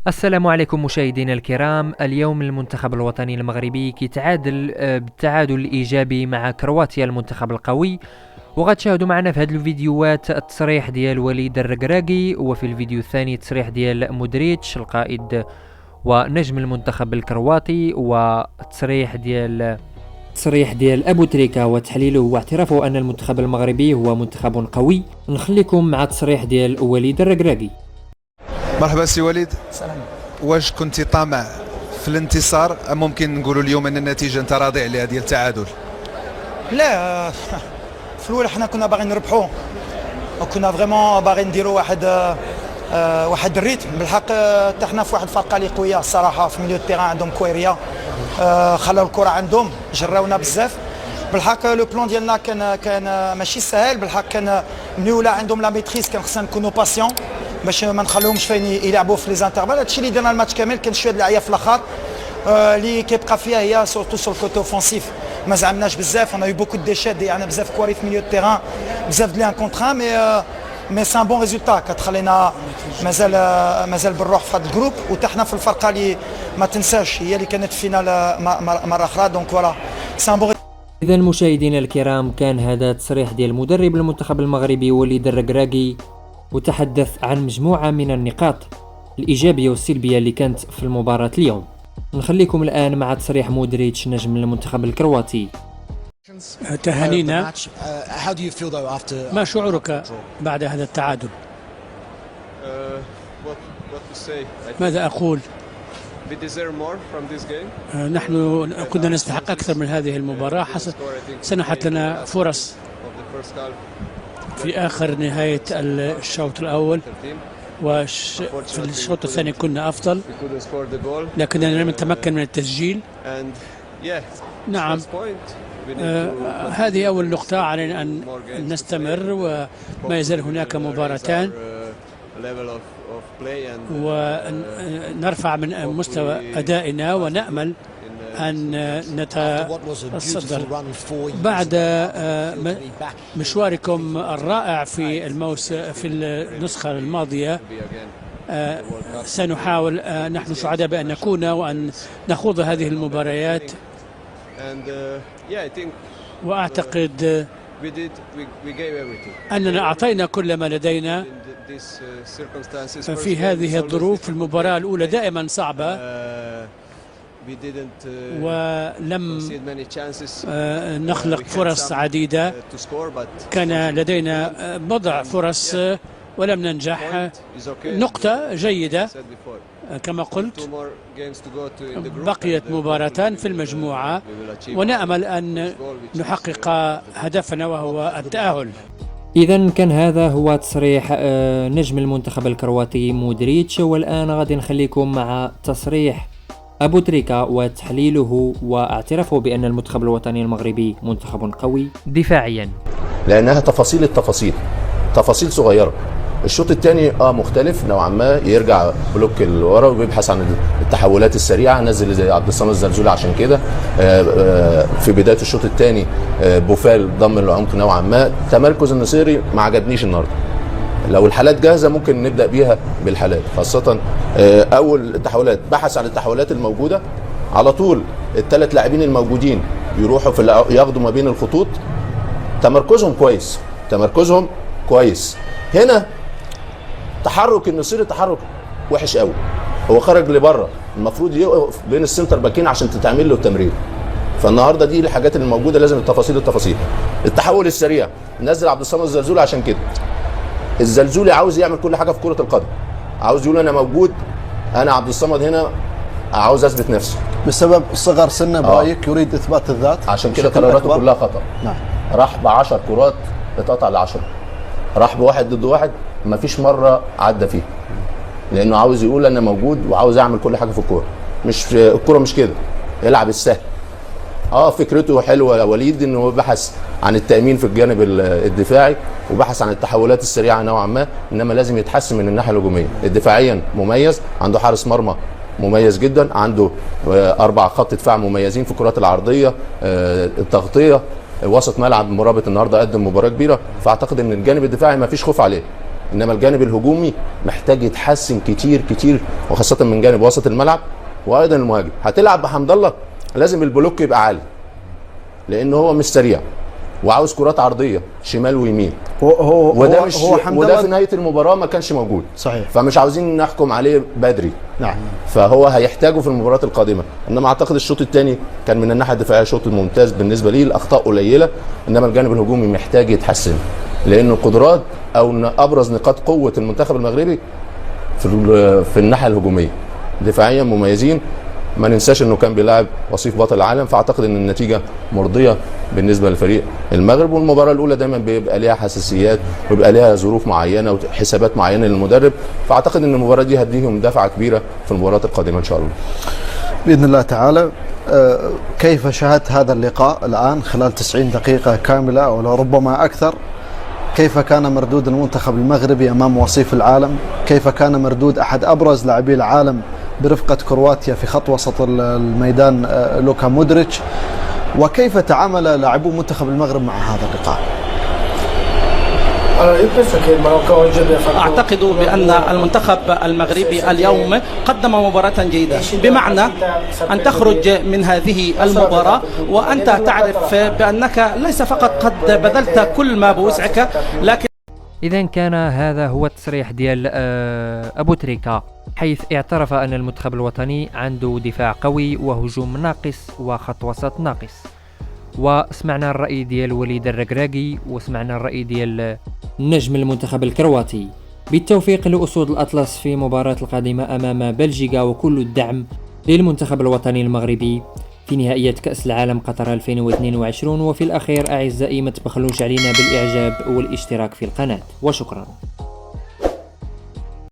السلام عليكم مشاهدينا الكرام. اليوم المنتخب الوطني المغربي كيتعادل بالتعادل الإيجابي مع كرواتيا المنتخب القوي، وغتشاهدوا معنا في هذه الفيديوهات التصريح ديال وليد الركراكي، وفي الفيديو الثاني التصريح ديال مودريتش القائد ونجم المنتخب الكرواتي، والتصريح ديال أبو تريكة وتحليله واعترافه أن المنتخب المغربي هو منتخب قوي. نخليكم مع التصريح ديال وليد الركراكي. مرحبا سي وليد. سلام. واش كنتي طامع في الانتصار ام ممكن نقولوا اليوم ان النتيجه انت راضي عليها ديال التعادل؟ لا، في الاول حنا كنا باغيين نربحوا وكنا فريمون باغيين نديروا واحد الريتم بالحق. حتى حنا في واحد الفرقه اللي قويه الصراحه في ميليو التيران، عندهم كويريا، خلاو الكره عندهم، جراونا بزاف بالحق. لو بلان ديالنا كان ماشي سهل بالحق، كان ملي ولا عندهم لا ميتريس كان خصنا نكونوا باسيون باش ما نخلوهمش فين يلعبوا في لي زانترفال. هادشي اللي درنا الماتش كامل. كان شويه العيا في الاخر اللي كيبقى فيها هي سورتو سور الكوتو اوفونسيف، ما زعمناش بزاف، انا بوكو ديشات، يعني بزاف كواري في ميليو التيران، بزاف د لي ان كونتر مي سان بون ريزولتا كتخلينا مازال بالروح في هذا الجروب. وحتى حنا في الفرقه اللي ما تنساش هي اللي كانت فينا مره اخرى، دونك فوالا سان بون. إذا مشاهدينا الكرام، كان هذا تصريح ديال مدرب المنتخب المغربي وليد الركراكي، وتحدث عن مجموعة من النقاط الإيجابية والسلبية اللي كانت في المباراة اليوم. نخليكم الآن مع تصريح مودريتش نجم المنتخب الكرواتي. تهانينا. ما شعورك بعد هذا التعادل؟ ماذا أقول؟ نحن كنا نستحق أكثر من هذه المباراة، سنحت لنا فرص في آخر نهاية الشوط الأول، وفي الشوط الثاني كنا أفضل لكننا لم نتمكن من التسجيل. نعم، هذه أول نقطة. علينا أن نستمر، وما يزال هناك مباراتان، ونرفع من مستوى أدائنا ونأمل أن نتصدر بعد مشواركم الرائع في النسخة الماضية. سنحاول، نحن سعداء بأن نكون وأن نخوض هذه المباريات، وأعتقد أننا أعطينا كل ما لدينا في هذه الظروف. المباراة الأولى دائما صعبة، ولم نخلق فرص عديدة، كان لدينا بضع فرص ولم ننجح. نقطة جيدة كما قلت. بقيت مباراتان في المجموعة، ونأمل أن نحقق هدفنا وهو التأهل. إذا كان هذا هو تصريح نجم المنتخب الكرواتي مودريتش، والآن غادي نخليكم مع تصريح أبو تريكة وتحليله واعترافه بأن المنتخب الوطني المغربي منتخب قوي دفاعيا، لأنها تفاصيل صغيرة. الشوط الثاني مختلف نوعا ما، يرجع بلوك لورا وبيبحث عن التحولات السريعه، نزل زي عبد الصمد الزلزولي. عشان كده في بدايه الشوط الثاني بوفال ضم العمق نوعا ما. تمركز النصيري ما عجبنيش النهارده. لو الحالات جاهزه ممكن نبدا بيها بالحالات، خاصه اول التحولات بحث عن التحولات الموجوده على طول. الثلاث لاعبين الموجودين يروحوا ياخدوا ما بين الخطوط. تمركزهم كويس. هنا تحرك النصيري تحرك وحش قوي، هو خرج لبره، المفروض يقف بين السنتر باكين عشان تتعمل له تمرير. فالنهارده دي الحاجات اللي موجوده، لازم التفاصيل. التحول السريع، نزل عبد الصمد الزلزولي. عشان كده الزلزولي عاوز يعمل كل حاجه في كره القدم، عاوز يقول انا موجود، انا عبد الصمد هنا عاوز اثبت نفسي. بسبب صغر سنه برايك يريد اثبات الذات، عشان كده قراراته كلها خطا. نعم. راح ب10 كرات اتقطع ل10، راح بواحد ضد واحد، ما فيش مره عدى فيه، لانه عاوز يقول انا موجود وعاوز اعمل كل حاجه في الكوره. الكوره مش كده، يلعب السهل. فكرته حلوه وليد، انه بحث عن التامين في الجانب الدفاعي، وبحث عن التحولات السريعه نوعا ما، انما لازم يتحسن من الناحيه الهجوميه. دفاعيا مميز، عنده حارس مرمى مميز جدا، عنده 4 خط دفاع مميزين في الكرات العرضيه، التغطيه، وسط ملعب مرابط النهارده قدم مباراه كبيره. فاعتقد ان الجانب الدفاعي ما فيش خوف عليه، انما الجانب الهجومي محتاج يتحسن كتير كتير، وخاصه من جانب وسط الملعب وايضا المهاجم. هتلعب بحمد الله لازم البلوك يبقى عالي، لان هو مش سريع وعاوز كرات عرضيه شمال ويمين، وده في نهايه المباراه ما كانش موجود. صحيح. فمش عاوزين نحكم عليه بدري. نعم. فهو هيحتاجه في المباريات القادمه. انما اعتقد الشوط الثاني كان من الناحيه الدفاعيه شوط ممتاز بالنسبه ليه، الاخطاء قليله، انما الجانب الهجومي محتاج يتحسن، لان القدرات او ابرز نقاط قوه المنتخب المغربي في الناحيه الهجوميه. دفاعيا مميزين، ما ننساش انه كان بيلاعب وصيف بطل العالم، فاعتقد ان النتيجه مرضيه بالنسبه لفريق المغرب. والمباراه الاولى دايما بيبقى ليها حساسيات وبيبقى ليها ظروف معينه وحسابات معينه للمدرب، فاعتقد ان المباراه دي هتديهم دفعه كبيره في المباريات القادمه ان شاء الله باذن الله تعالى. كيف شاهدت هذا اللقاء الان خلال 90 دقيقه كامله او ربما اكثر؟ كيف كان مردود المنتخب المغربي امام وصيف العالم؟ كيف كان مردود احد ابرز لاعبي العالم برفقة كرواتيا في خط وسط الميدان لوكا مودريتش؟ وكيف تعامل لاعبو منتخب المغرب مع هذا اللقاء؟ أعتقد بأن المنتخب المغربي اليوم قدم مباراة جيدة، بمعنى أن تخرج من هذه المباراة وأنت تعرف بأنك ليس فقط قد بذلت كل ما بوسعك، لكن إذا كان هذا هو التصريح ديال أبو تريكة، حيث اعترف أن المنتخب الوطني عنده دفاع قوي وهجوم ناقص وخط وسط ناقص. وسمعنا الرأي ديال وليد الركراكي وسمعنا الرأي ديال نجم المنتخب الكرواتي. بالتوفيق لأسود الأطلس في مباراة القادمة أمام بلجيكا، وكل الدعم للمنتخب الوطني المغربي في نهائيات كأس العالم قطر 2022. وفي الأخير أعزائي، ما تبخلوش علينا بالإعجاب والاشتراك في القناة، وشكرا.